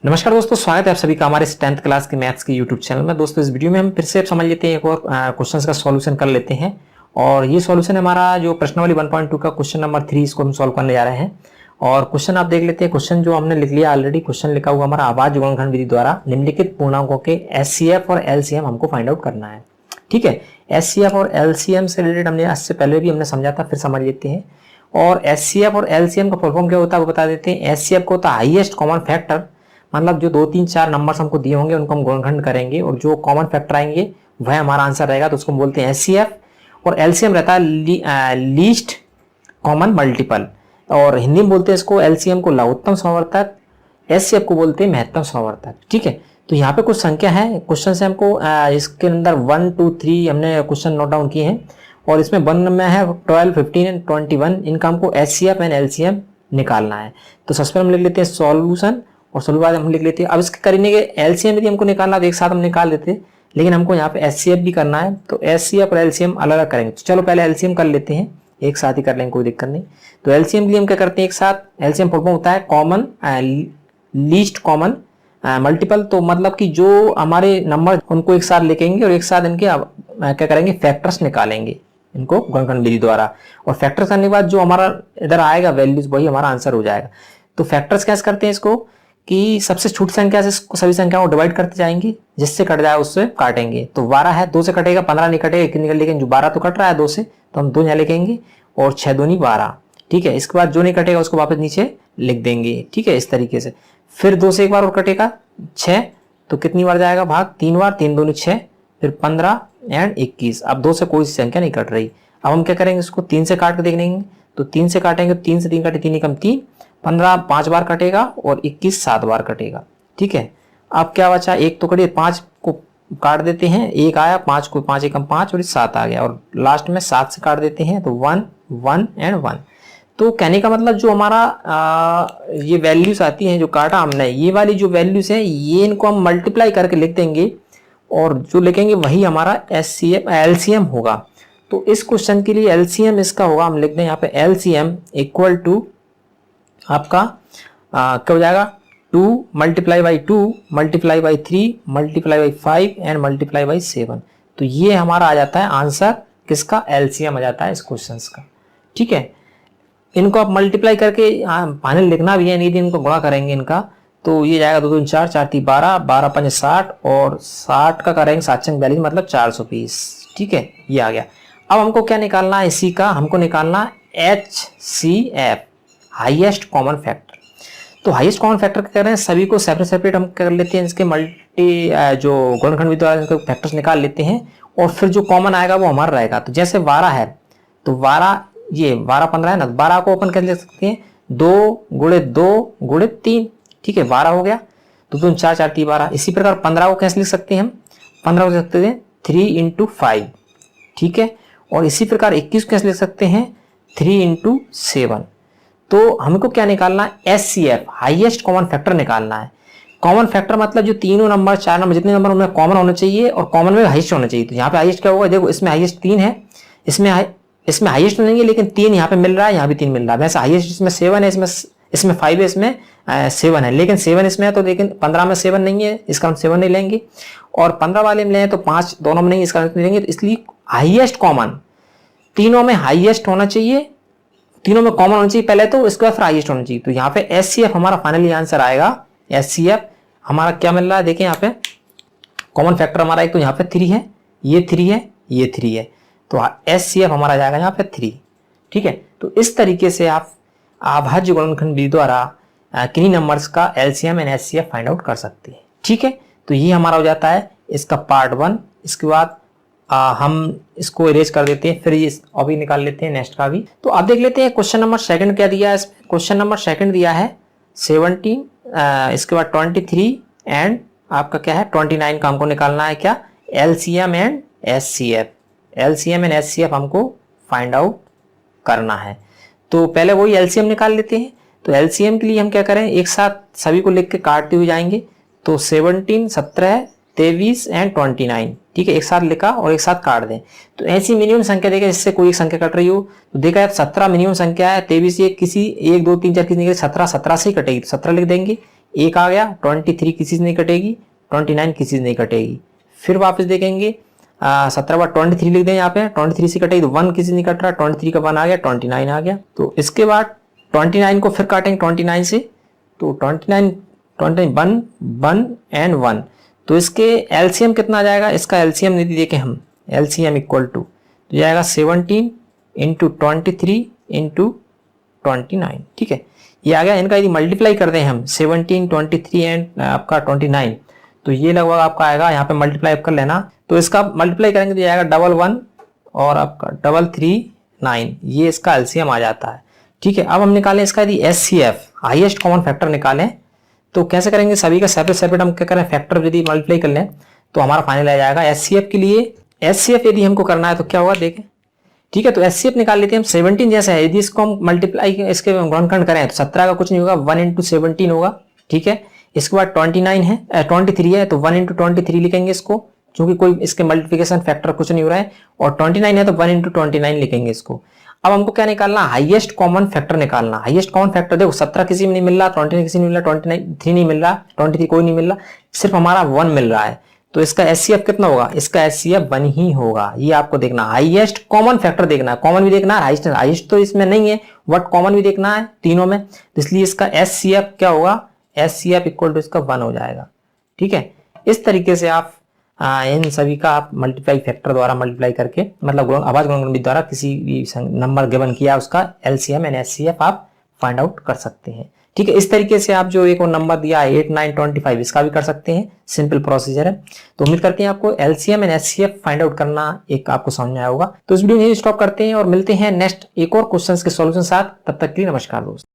नमस्कार दोस्तों, स्वागत है आप सभी का हमारे 10th क्लास के मैथ्स के यूट्यूब चैनल में। दोस्तों इस वीडियो में हम फिर से समझ लेते हैं, एक और क्वेश्चंस का सॉल्यूशन कर लेते हैं। और ये सॉल्यूशन हमारा जो प्रश्नावली 1.2 का क्वेश्चन नंबर 3, इसको हम सॉल्व करने जा रहे हैं। और क्वेश्चन आप देख लेते हैं। क्वेश्चन जो हमने लिख लिया ऑलरेडी, क्वेश्चन लिखा हुआ हमारा अभाज्य गुणनखंड विधि द्वारा निम्नलिखित पूर्णांकों के एचसीएफ और एलसीएम हमको फाइंड आउट करना है। ठीक है, एचसीएफ और एलसीएम से रिलेटेड हमने इससे पहले भी हमने समझा था, फिर समझ लेते हैं। और एचसीएफ और एलसीएम का फुल फॉर्म क्या होता है वो बता देते हैं। एचसीएफ को होता है हाईएस्ट कॉमन फैक्टर, मतलब जो 2, 3, 4 नंबर्स हमको दिए होंगे उनको हम गुणनखंड करेंगे और जो कॉमन फैक्टर आएंगे वह हमारा आंसर रहेगा, तो उसको हम बोलते हैं एचसीएफ। और एलसीएम रहता है लीस्ट कॉमन मल्टीपल, और हिंदी में बोलते हैं इसको एलसीएम को लघुत्तम समवर्तक, एचसीएफ को बोलते हैं महत्तम समवर्तक। ठीक है, तो यहाँ पे कुछ संख्या है क्वेश्चन से हमको इसके अंदर 1, 2, 3 हमने क्वेश्चन नोट डाउन किए हैं। और इसमें 1 में है 12, 15 एंड 21, इनका हमको एचसीएफ एंड एलसीएम निकालना है। तो सबसे पहले हम लिख लेते हैं सॉल्यूशन, और सॉल्व बाद हम लिख लेते हैं। अब इसके करने के एलसीएम यदि हमको निकालना तो एक साथ हम निकाल देते हैं, लेकिन हमको यहाँ पे एचसीएफ भी करना है, तो एचसीएफ और एलसीएम अलग अलग करेंगे। तो चलो पहले एलसीएम कर लेते हैं, एक साथ ही कर लेंगे, कोई दिक्कत नहीं। तो एलसीएम के लिए हम क्या करते हैं, एक साथ एलसीएम फुल फॉर्म होता है कॉमन लीस्ट कॉमन मल्टीपल। तो मतलब कि जो हमारे नंबर उनको एक साथ लिखेंगे और एक साथ इनके क्या करेंगे, फैक्टर्स निकालेंगे इनको गुणनखंड विधि द्वारा। और फैक्टर्स करने के बाद जो हमारा इधर आएगा वैल्यूज, वही हमारा आंसर हो जाएगा। तो फैक्टर्स कैसे करते हैं इसको कि सबसे छोटी संख्या से सभी संख्याओं को डिवाइड करते जाएंगे, जिससे कट जाए उससे काटेंगे। तो 12 है, 2 से कटेगा, 15 नहीं कटेगा, 1 निकल, लेकिन जो 12 तो कट रहा है 2 से, तो हम 2 यहाँ लिखेंगे और 6 दूनी 12। ठीक है, इसके बाद जो नहीं कटेगा उसको वापस नीचे लिख देंगे। ठीक है, इस तरीके से। फिर 2 से एक बार और कटेगा 6, तो कितनी बार जाएगा भाग, 3 बार, 3 दूनी 6, फिर 15 एंड 21। अब 2 से कोई संख्या नहीं कट रही। अब हम क्या करेंगे, इसको 3 से काट के देख लेंगे। तो 3 से काटेंगे, 3 से 3 काटे, 3 कम 3, 15 5 बार कटेगा और 21 7 बार कटेगा। ठीक है, अब क्या बचा, 1 तो कटिए, 5 को काट देते हैं, 1 आया, 5 को 5 एकम 5 और 7 आ गया, और लास्ट में 7 से काट देते हैं, तो 1 1 एंड 1। तो कहने का मतलब जो हमारा ये वैल्यूज आती हैं, जो काटा हमने, ये वाली जो वैल्यूज हैं, ये इनको हम मल्टीप्लाई करके लिख देंगे, और जो लिखेंगे वही हमारा एचसीएफ एलसीएम होगा। तो इस क्वेश्चन के लिए एलसीएम इसका होगा, हम लिख दें यहाँ पे एलसीएम इक्वल टू आपका क्या हो जाएगा, 2 multiply by 2 multiply by 3 multiply by 5 and multiply by 7। तो ये हमारा आ जाता है आंसर, किसका, एलसीएम आ जाता है इस क्वेश्चन का। ठीक है, इनको आप मल्टीप्लाई करके फाइनल लिखना भी है, नहीं इनको गुणा करेंगे इनका, तो ये जाएगा 2 2 4 4 3 12 12 5 60, और 60 का करेंगे 7 6 42, मतलब 420। ठीक है, ये आ गया। अब हमको क्या निकालना है, इसी का हमको निकालना एचसीएफ, हाईएस्ट कॉमन फैक्टर। तो हाईएस्ट कॉमन फैक्टर क्या कर रहे हैं, सभी को सेपरेट सेपरेट हम कर लेते हैं, इसके मल्टी जो गुणनखंड विधि द्वारा इसके फैक्टर्स निकाल लेते हैं, और फिर जो कॉमन आएगा वो हमारा रहेगा। तो जैसे 12 है, तो 12 ये 12 15 है ना, 12 को अपन कैसे लिख सकते हैं, 2 गुणे 2 गुणे 3। ठीक है, 12 हो गया, तो 2 4 4 3 12। इसी प्रकार 15 को कैसे लिख सकते हैं हम, 15 को लिख सकते हैं 3 इंटू 5। ठीक है, और इसी प्रकार 21 को कैसे लिख सकते हैं, 3 इंटू 7। तो हमको क्या निकालना है, एचसीएफ हाईएस्ट कॉमन फैक्टर निकालना है। कॉमन फैक्टर मतलब जो तीनों नंबर 4 नंबर जितने नंबर उनमें कॉमन होना चाहिए, और कॉमन में हाईएस्ट होना चाहिए। तो यहाँ पे हाईएस्ट क्या होगा, देखो इसमें हाईएस्ट 3 है, इसमें हाईएस्ट नहीं है, लेकिन 3 यहाँ पे मिल रहा है, यहाँ भी 3 मिल रहा है। वैसे हाईएस्ट इसमें 7 है, इसमें 5 है, इसमें 7 है, लेकिन 7 इसमें है, तो लेकिन 15 में 7 नहीं है, इसका हम 7 नहीं लेंगे, और 15 वाले में लें तो 5 दोनों में नहीं, इसका नहीं लेंगे। तो इसलिए हाईएस्ट कॉमन, तीनों में हाईएस्ट होना चाहिए, तीनों में कॉमन होना चाहिए पहले, तो इसके बाद फिर हाईएस्ट होना चाहिए। तो यहाँ पे एचसीएफ हमारा फाइनली आंसर आएगा। एचसीएफ हमारा क्या मिल रहा है, देखिए यहाँ पे कॉमन फैक्टर हमारा एक तो यहाँ पे 3 है, ये 3 है, ये 3 है, तो एचसीएफ हमारा जाएगा यहाँ पे 3। ठीक है, तो इस तरीके से आप अभाज्य गुणनखंड विधि द्वारा किन्हीं नंबर्स का LCM and HCF find out कर सकते हैं। ठीक है, तो ये हमारा हो जाता है इसका पार्ट 1। इसके बाद हम इसको इरेज कर देते हैं, फिर ये अभी निकाल लेते हैं नेक्स्ट का भी। तो अब देख लेते हैं क्वेश्चन नंबर 2 क्या दिया है इसमें। क्वेश्चन नंबर 2 दिया है 17, इसके बाद 23 एंड आपका क्या है 29 का हमको निकालना है, क्या, LCM and HCF. LCM and HCF हमको फाइंड आउट करना है। तो पहले वही एलसीएम निकाल लेते हैं। तो एलसीएम के लिए हम क्या करें, एक साथ सभी को लिख के काटते हुए जाएंगे। तो 17 17 23 एंड 29, ठीक है, एक साथ लिखा और एक साथ काट दें। तो ऐसी मिनिमम संख्या देगा जिससे कोई एक संख्या कट रही हो। तो देखा है 17 मिनिमम संख्या है, 23 ये किसी 1 2 3 4 किसी 17 17 से ही कटेगी, तो 17 लिख देंगे। एक आ गया, 23 किसी से नहीं कटेगी, 29 किसी से नहीं कटेगी। फिर वापस देखेंगे 17 बार 23 लिख दें यहाँ पे, 23 से कटेगी तो 1 किसी से नहीं कट रहा, 23 का 1 आ गया, 29 आ गया। तो इसके बाद 29 को फिर काटेंगे 29 से, तो 29 1 1 एंड 1, तो इसके एलसीएम कितना आ जाएगा, इसका एलसीएम यदि देखें हम, एलसीएम इक्वल टू तो जाएगा 17 इंटू 23 इंटू 29, ठीक है, ये आ गया। इनका यदि मल्टीप्लाई कर दें हम 17 23 एंड आपका 29, तो ये लगभग आपका आएगा, यहाँ पे मल्टीप्लाई कर लेना, तो इसका मल्टीप्लाई करेंगे तो आएगा 11 और आपका 339, ये इसका एलसीएम आ जाता है, ठीक है। अब हम निकालें इसका यदि एचसीएफ हाईएस्ट कॉमन फैक्टर निकालें, तो कैसे करेंगे, सभी का सेपरेट सेपरेट हम क्या करें, फैक्टर यदि मल्टीप्लाई कर लें तो हमारा फाइनल आ जाएगा। एचसीएफ के लिए एचसीएफ यदि हमको करना है तो क्या होगा देखें, ठीक है। तो एचसीएफ निकाल लेते हैं हम, 17 जैसा है, यदि इसको हम मल्टीप्लाई इसके गुणनखंड करें तो 17 का कुछ नहीं होगा, 1 इंटू 17 होगा, ठीक है। इसके बाद 29 है 23 है तो 1 इंटू 23 लिखेंगे इसको, क्योंकि कोई इसके मल्टीप्लिकेशन फैक्टर कुछ नहीं हो रहा है, और 29 है तो 1 इंटू 29 लिखेंगे इसको। अब हमको क्या निकालना, हाईएस्ट कॉमन फैक्टर निकालना। हाईएस्ट कॉमन फैक्टर देखो 17 किसी में नहीं मिल रहा, 29 किसी नहीं मिल रहा, 23 नहीं मिल रहा, 23 कोई नहीं मिल रहा, सिर्फ हमारा 1 मिल रहा है, तो इसका एचसीएफ कितना होगा, इसका एचसीएफ 1 ही होगा। ये आपको देखना, हाईएस्ट कॉमन फैक्टर देखना है, कॉमन भी देखना है, हाईएस्ट तो इसमें नहीं है, बट कॉमन भी देखना है तीनों में, तो इसलिए इसका एचसीएफ क्या होगा, एचसीएफ इक्वल टू इसका 1 हो जाएगा, ठीक है। इस तरीके से आप इन सभी का आप मल्टीप्लाई फैक्टर द्वारा मल्टीप्लाई करके, मतलब आभाज्य गुणनखंड द्वारा किसी भी नंबर गिवन किया उसका एलसीएम एंड एचसीएफ आप फाइंड आउट कर सकते हैं, ठीक है। इस तरीके से आप जो एक और नंबर दिया है 8 9 25, इसका भी कर सकते हैं, सिंपल प्रोसीजर है। तो उम्मीद करते हैं आपको LCM and HCF find out करना एक आपको समझ में आया होगा। तो इस वीडियो में स्टॉप करते हैं और मिलते हैं नेक्स्ट एक और क्वेश्चन के सॉल्यूशन साथ, तब तक के लिए नमस्कार दोस्तों।